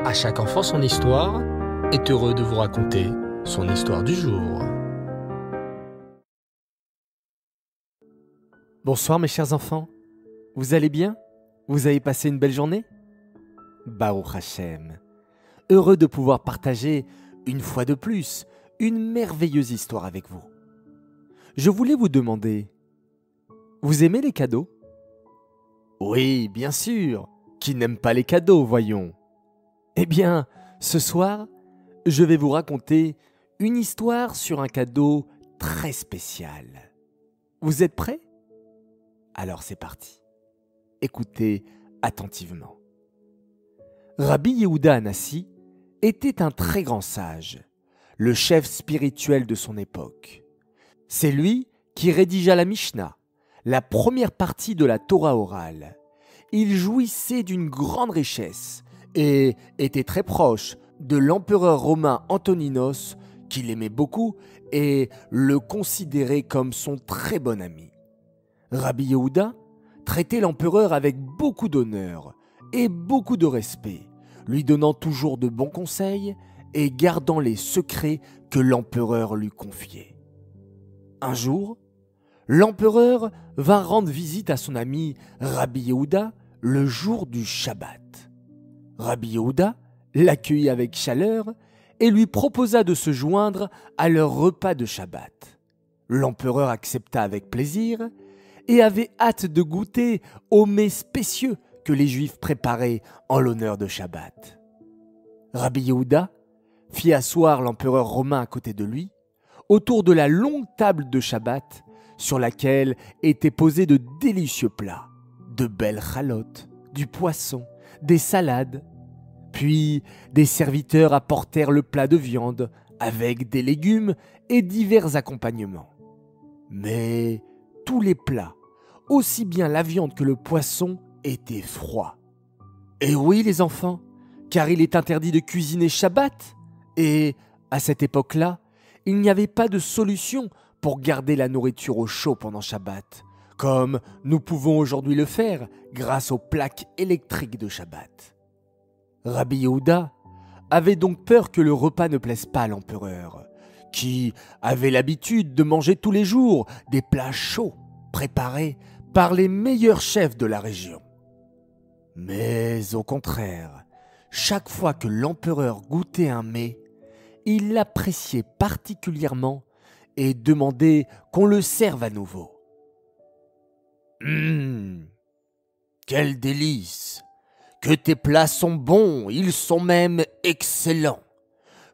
À chaque enfant son histoire est heureux de vous raconter son histoire du jour. Bonsoir mes chers enfants, vous allez bien? Vous avez passé une belle journée? Baruch Hashem, heureux de pouvoir partager une fois de plus une merveilleuse histoire avec vous. Je voulais vous demander, vous aimez les cadeaux? Oui, bien sûr, qui n'aime pas les cadeaux, voyons. Eh bien, ce soir, je vais vous raconter une histoire sur un cadeau très spécial. Vous êtes prêts? Alors c'est parti. Écoutez attentivement. Rabbi Yehuda Hanassi était un très grand sage, le chef spirituel de son époque. C'est lui qui rédigea la Mishnah, la première partie de la Torah orale. Il jouissait d'une grande richesse et était très proche de l'empereur romain Antoninos, qui l'aimait beaucoup et le considérait comme son très bon ami. Rabbi Yehuda traitait l'empereur avec beaucoup d'honneur et beaucoup de respect, lui donnant toujours de bons conseils et gardant les secrets que l'empereur lui confiait. Un jour, l'empereur vint rendre visite à son ami Rabbi Yehuda le jour du Shabbat. Rabbi Yehuda l'accueillit avec chaleur et lui proposa de se joindre à leur repas de Shabbat. L'empereur accepta avec plaisir et avait hâte de goûter aux mets spécieux que les Juifs préparaient en l'honneur de Shabbat. Rabbi Yehuda fit asseoir l'empereur romain à côté de lui, autour de la longue table de Shabbat, sur laquelle étaient posés de délicieux plats, de belles chalotes, du poisson, des salades. Puis des serviteurs apportèrent le plat de viande, avec des légumes et divers accompagnements. Mais tous les plats, aussi bien la viande que le poisson, étaient froids. Et oui les enfants, car il est interdit de cuisiner Shabbat. Et à cette époque-là, il n'y avait pas de solution pour garder la nourriture au chaud pendant Shabbat, comme nous pouvons aujourd'hui le faire grâce aux plaques électriques de Shabbat. Rabbi Yehuda avait donc peur que le repas ne plaise pas à l'empereur, qui avait l'habitude de manger tous les jours des plats chauds préparés par les meilleurs chefs de la région. Mais au contraire, chaque fois que l'empereur goûtait un mets, il l'appréciait particulièrement et demandait qu'on le serve à nouveau. Quel délice! Que tes plats sont bons, ils sont même excellents.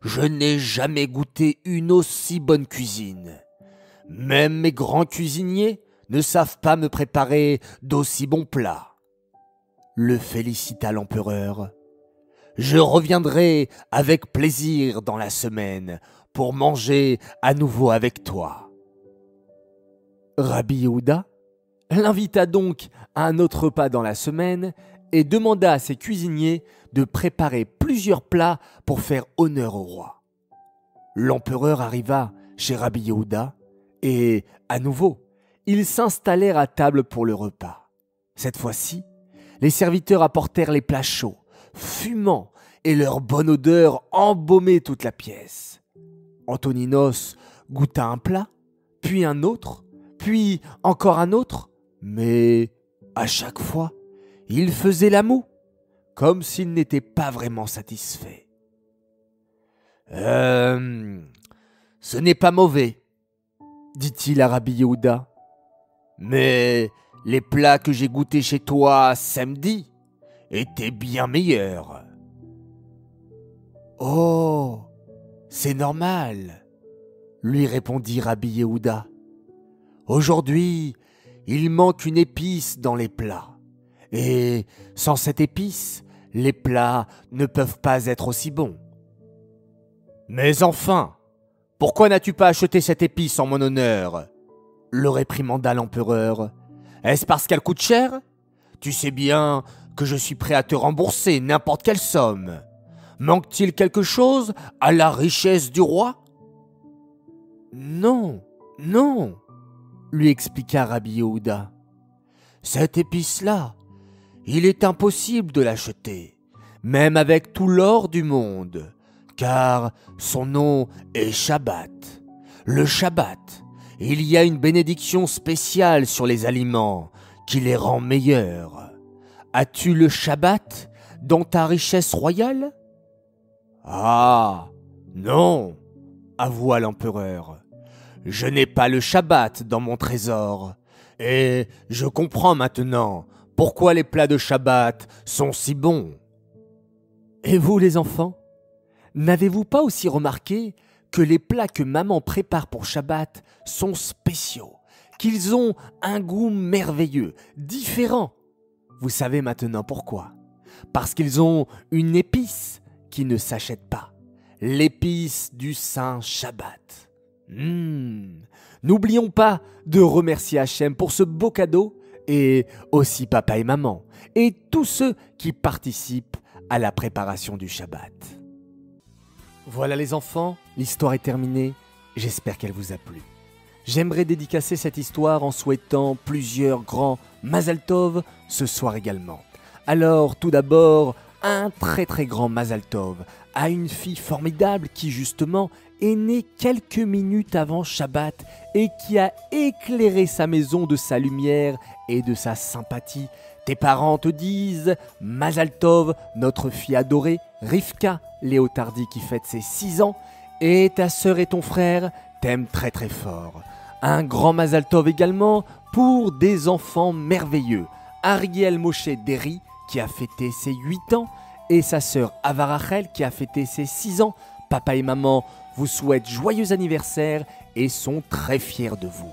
Je n'ai jamais goûté une aussi bonne cuisine. Même mes grands cuisiniers ne savent pas me préparer d'aussi bons plats. Le félicita l'empereur. Je reviendrai avec plaisir dans la semaine pour manger à nouveau avec toi. Rabbi Yehuda l'invita donc à un autre repas dans la semaine et demanda à ses cuisiniers de préparer plusieurs plats pour faire honneur au roi. L'empereur arriva chez Rabbi Yehuda et, à nouveau, ils s'installèrent à table pour le repas. Cette fois-ci, les serviteurs apportèrent les plats chauds, fumants, et leur bonne odeur embaumait toute la pièce. Antoninos goûta un plat, puis un autre, puis encore un autre, mais à chaque fois, il faisait la moue, comme s'il n'était pas vraiment satisfait. Ce n'est pas mauvais, dit-il à Rabbi Yehuda. Mais les plats que j'ai goûtés chez toi samedi étaient bien meilleurs. Oh, c'est normal, lui répondit Rabbi Yehuda. Aujourd'hui, il manque une épice dans les plats. Et sans cette épice, les plats ne peuvent pas être aussi bons. Mais enfin, pourquoi n'as-tu pas acheté cette épice en mon honneur ? Le réprimanda l'empereur. Est-ce parce qu'elle coûte cher ? Tu sais bien que je suis prêt à te rembourser n'importe quelle somme. Manque-t-il quelque chose à la richesse du roi ? Non, non, lui expliqua Rabbi Yehuda. Cette épice-là, il est impossible de l'acheter, même avec tout l'or du monde, car son nom est Shabbat. Le Shabbat, il y a une bénédiction spéciale sur les aliments qui les rend meilleurs. As-tu le Shabbat dans ta richesse royale ? Ah, non, avoua l'empereur. Je n'ai pas le Shabbat dans mon trésor. Et je comprends maintenant pourquoi les plats de Shabbat sont si bons. Et vous les enfants, n'avez-vous pas aussi remarqué que les plats que maman prépare pour Shabbat sont spéciaux, qu'ils ont un goût merveilleux, différent? Vous savez maintenant pourquoi. Parce qu'ils ont une épice qui ne s'achète pas, l'épice du Saint Shabbat. N'oublions pas de remercier Hachem pour ce beau cadeau et aussi papa et maman et tous ceux qui participent à la préparation du Shabbat. Voilà les enfants, l'histoire est terminée, j'espère qu'elle vous a plu. J'aimerais dédicacer cette histoire en souhaitant plusieurs grands Mazal Tov ce soir également. Alors tout d'abord, un très très grand Mazal Tov à une fille formidable qui justement est née quelques minutes avant Shabbat et qui a éclairé sa maison de sa lumière et de sa sympathie. Tes parents te disent Mazal Tov, notre fille adorée, Rivka Léotardi qui fête ses 6 ans, et ta sœur et ton frère t'aiment très très fort. Un grand Mazal Tov également pour des enfants merveilleux. Ariel Moshe Derry qui a fêté ses 8 ans et sa sœur Ava Rachel qui a fêté ses 6 ans. Papa et maman vous souhaitent joyeux anniversaire et sont très fiers de vous.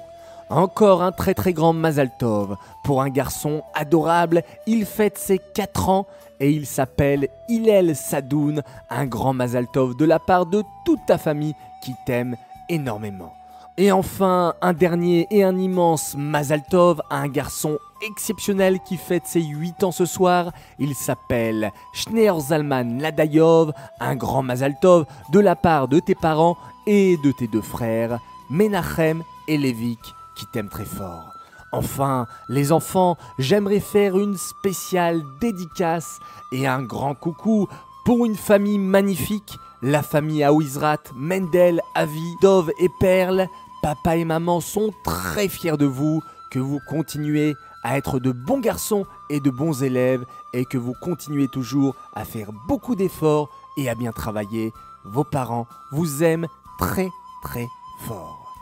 Encore un très très grand Mazal Tov pour un garçon adorable. Il fête ses 4 ans et il s'appelle Hillel Sadoun. Un grand Mazal Tov de la part de toute ta famille qui t'aime énormément. Et enfin, un dernier et un immense Mazal Tov à un garçon exceptionnel qui fête ses 8 ans ce soir. Il s'appelle Shneor Zalman Ladayov. Un grand Mazal Tov de la part de tes parents et de tes 2 frères, Menachem et Lévik, qui t'aiment très fort. Enfin, les enfants, j'aimerais faire une spéciale dédicace et un grand coucou pour une famille magnifique, la famille Aouizrat, Mendel, Avi, Dov et Perle. Papa et maman sont très fiers de vous, que vous continuez à être de bons garçons et de bons élèves et que vous continuez toujours à faire beaucoup d'efforts et à bien travailler. Vos parents vous aiment très très fort.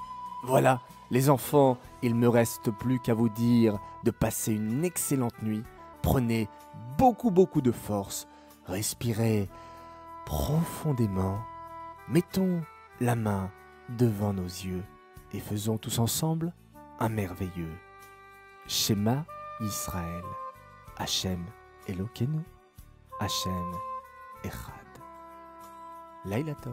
Voilà, les enfants, il ne me reste plus qu'à vous dire de passer une excellente nuit. Prenez beaucoup de force, respirez profondément, mettons la main devant nos yeux et faisons tous ensemble un merveilleux Shema Israël. Hachem Elokeinu, Hachem Echad. Laila Tov.